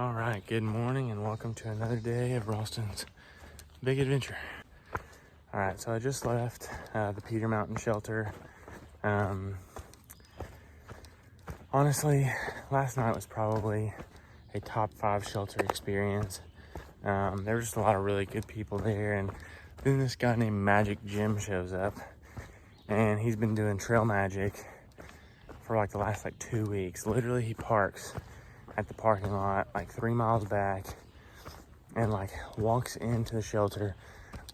All right, good morning and welcome to another day of Ralston's Big Adventure. All right, so I just left the Peter Mountain shelter. Honestly, last night was probably a top 5 shelter experience. There were just a lot of really good people there, and then this guy named Magic Jim shows up, and he's been doing trail magic for like the last 2 weeks. Literally, he parks at the parking lot 3 miles back and walks into the shelter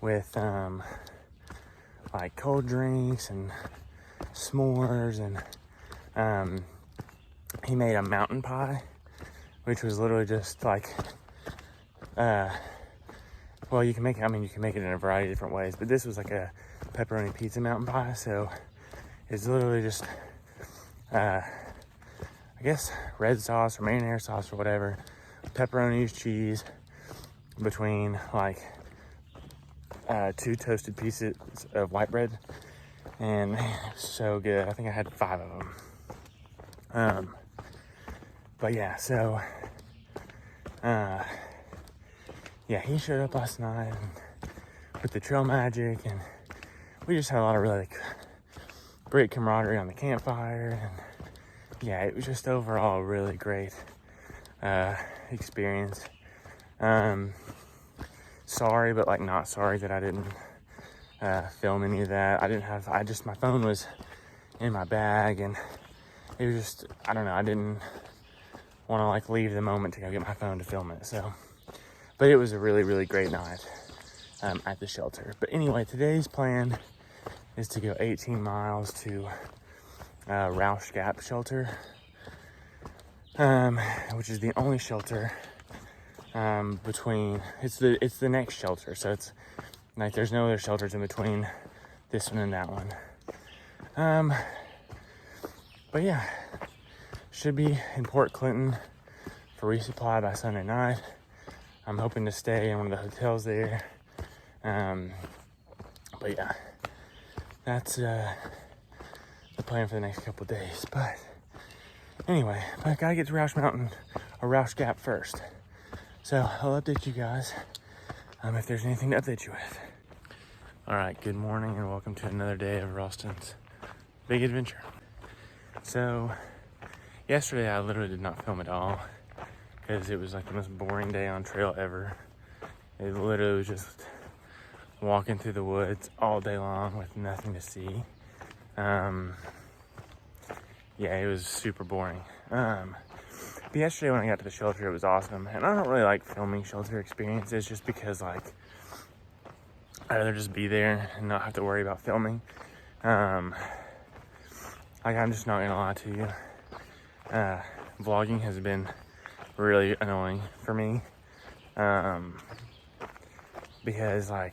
with cold drinks and s'mores, and he made a mountain pie, which was literally just well, you can make it in a variety of different ways, but this was like a pepperoni pizza mountain pie. So it's literally just I guess red sauce or marinara sauce or whatever, pepperonis, cheese, between 2 toasted pieces of white bread, and man, it was so good. I think I had 5 of them. But yeah, so he showed up last night with the trail magic, and we just had a lot of really great camaraderie on the campfire, and yeah, it was just overall a really great experience. Sorry, but not sorry that I didn't film any of that. My phone was in my bag, and it was just, I don't know, I didn't want to leave the moment to go get my phone to film it. So, but it was a really, really great night at the shelter. But anyway, today's plan is to go 18 miles to Rausch Gap shelter, which is the only shelter between, it's the next shelter, so it's there's no other shelters in between this one and that one. But yeah, should be in Port Clinton for resupply by Sunday night. I'm hoping to stay in one of the hotels there. But yeah, that's the plan for the next couple of days. But anyway, I gotta get to Rausch Mountain or Rausch Gap first. So I'll update you guys if there's anything to update you with. All right, good morning and welcome to another day of Ralston's Big Adventure. So yesterday I literally did not film at all because it was the most boring day on trail ever. It literally was just walking through the woods all day long with nothing to see. Yeah, it was super boring. But yesterday when I got to the shelter, it was awesome. And I don't really like filming shelter experiences just because I'd rather just be there and not have to worry about filming. I'm just not gonna lie to you. Vlogging has been really annoying for me. Because I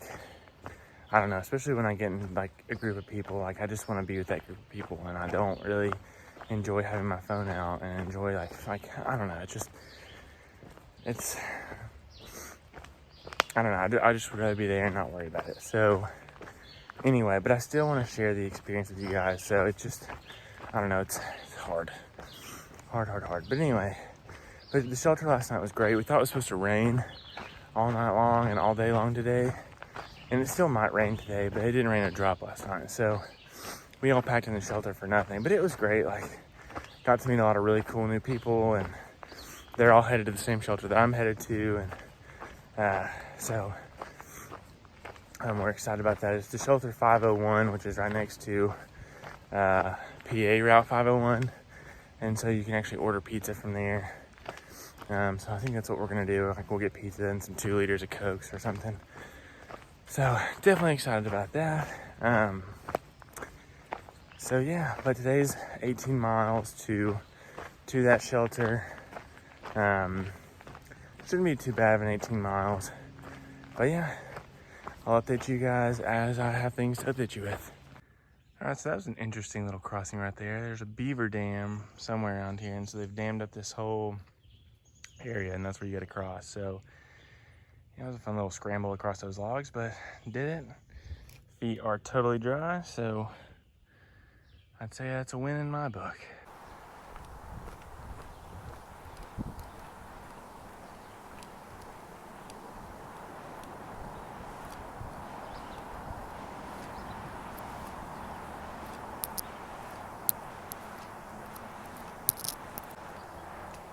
don't know, especially when I get in a group of people, I just want to be with that group of people, and I don't really enjoy having my phone out and enjoy I don't know, I don't know, I just would rather be there and not worry about it. So anyway, but I still want to share the experience with you guys, so it's just, I don't know, it's hard. But anyway, but the shelter last night was great. We thought it was supposed to rain all night long and all day long today, and it still might rain today, but it didn't rain a drop last night. So we all packed in the shelter for nothing, but it was great. Got to meet a lot of really cool new people, and they're all headed to the same shelter that I'm headed to, and so we're excited about that. It's the shelter 501, which is right next to PA Route 501, and so you can actually order pizza from there. So I think that's what we're gonna do. We'll get pizza and some 2 liters of Cokes or something. So definitely excited about that. So yeah, but today's 18 miles to that shelter. Shouldn't be too bad of an 18 miles. But yeah, I'll update you guys as I have things to update you with. All right, so that was an interesting little crossing right there. There's a beaver dam somewhere around here, and so they've dammed up this whole area, and that's where you gotta cross. So yeah, it was a fun little scramble across those logs, but did it. Feet are totally dry, so I'd say that's a win in my book.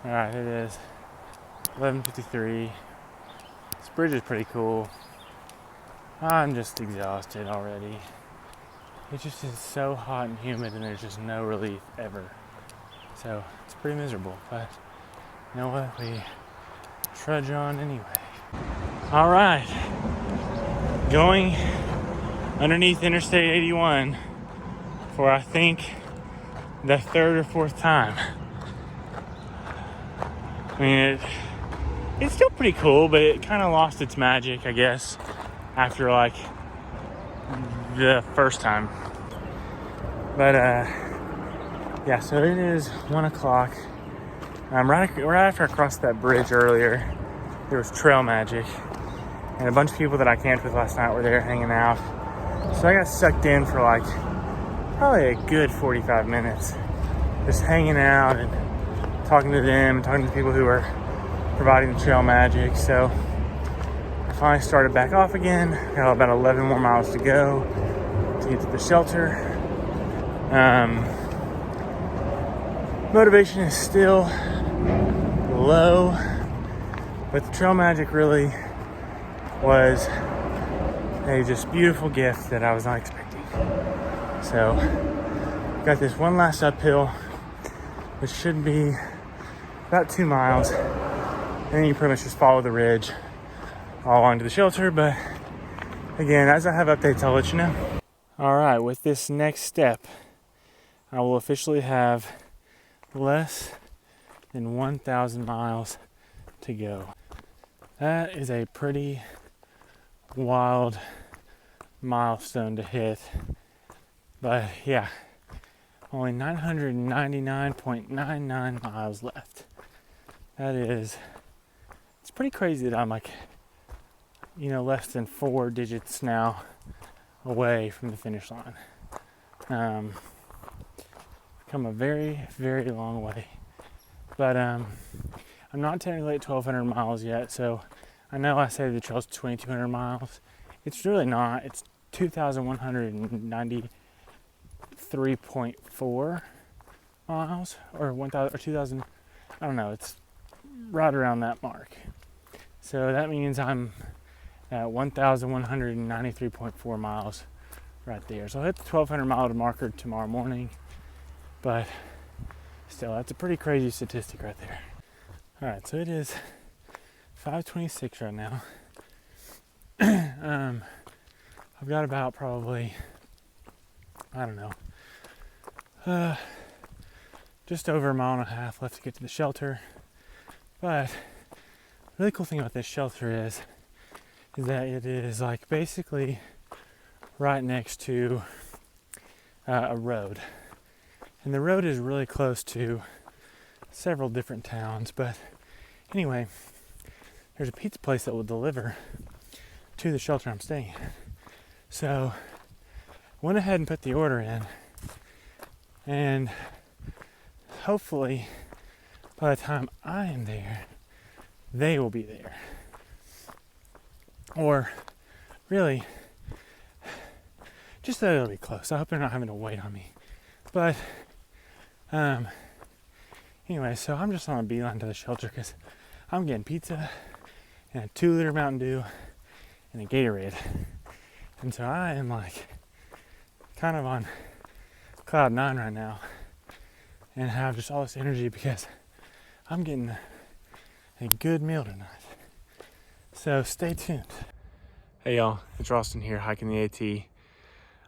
All right, it is 11:53. This bridge is pretty cool. I'm just exhausted already. It just is so hot and humid, and there's just no relief ever. So it's pretty miserable, but you know what? We trudge on anyway. All right, going underneath Interstate 81 for I think the third or fourth time. I mean, it's still pretty cool, but it kind of lost its magic, I guess, after like the first time. But yeah, so it is 1 o'clock. Right after I crossed that bridge earlier, there was trail magic, and a bunch of people that I camped with last night were there hanging out. So I got sucked in for like probably a good 45 minutes, just hanging out and talking to them and talking to the people who were providing the trail magic. So I finally started back off again. Got about 11 more miles to go to get to the shelter. Motivation is still low, but the trail magic really was a just beautiful gift that I was not expecting. So got this one last uphill, which should be about 2 miles. Then you pretty much just follow the ridge all along to the shelter. But again, as I have updates, I'll let you know. All right, with this next step, I will officially have less than 1,000 miles to go. That is a pretty wild milestone to hit. But yeah, only 999.99 miles left. It's pretty crazy that I'm like, less than 4 digits now away from the finish line. Come a very, very long way. But I'm not technically at 1,200 miles yet, so I know I say the trail's 2,200 miles. It's really not. It's 2,193.4 miles, or 1,000 or 2,000. I don't know. It's right around that mark. So that means I'm at 1,193.4 miles right there. So I'll hit the 1,200 mile marker tomorrow morning. But still, that's a pretty crazy statistic right there. All right, so it is 5:26 right now. I've got about probably, just over 1.5 miles left to get to the shelter. But the really cool thing about this shelter is that it is like basically right next to a road. And the road is really close to several different towns. But anyway, there's a pizza place that will deliver to the shelter I'm staying at. So I went ahead and put the order in. And hopefully by the time I am there, they will be there. Or really, just that it'll be close. I hope they're not having to wait on me. But anyway, so I'm just on a beeline to the shelter because I'm getting pizza and a 2-liter Mountain Dew and a Gatorade. And so I am like kind of on cloud 9 right now and have just all this energy because I'm getting a good meal tonight. So stay tuned. Hey y'all, it's Ralston here hiking the AT.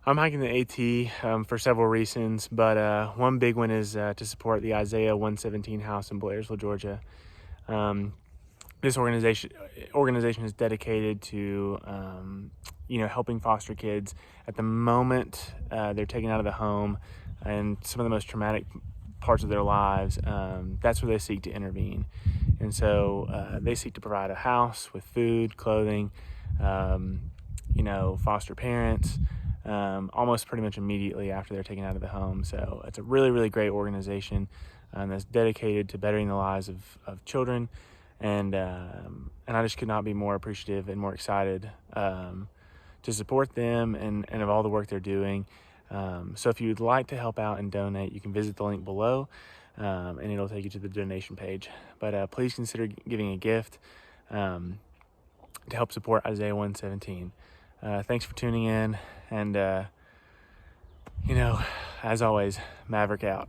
I'm hiking the AT for several reasons, but one big one is to support the Isaiah 117 house in Blairsville, Georgia. This organization is dedicated to helping foster kids at the moment they're taken out of the home and some of the most traumatic parts of their lives. That's where they seek to intervene, and so they seek to provide a house with food, clothing, foster parents. Almost pretty much immediately after they're taken out of the home. So it's a really, really great organization that's dedicated to bettering the lives of children. And I just could not be more appreciative and more excited to support them and of all the work they're doing. So if you'd like to help out and donate, you can visit the link below. and it'll take you to the donation page. But please consider giving a gift to help support Isaiah 117. Thanks for tuning in, and as always, Maverick out.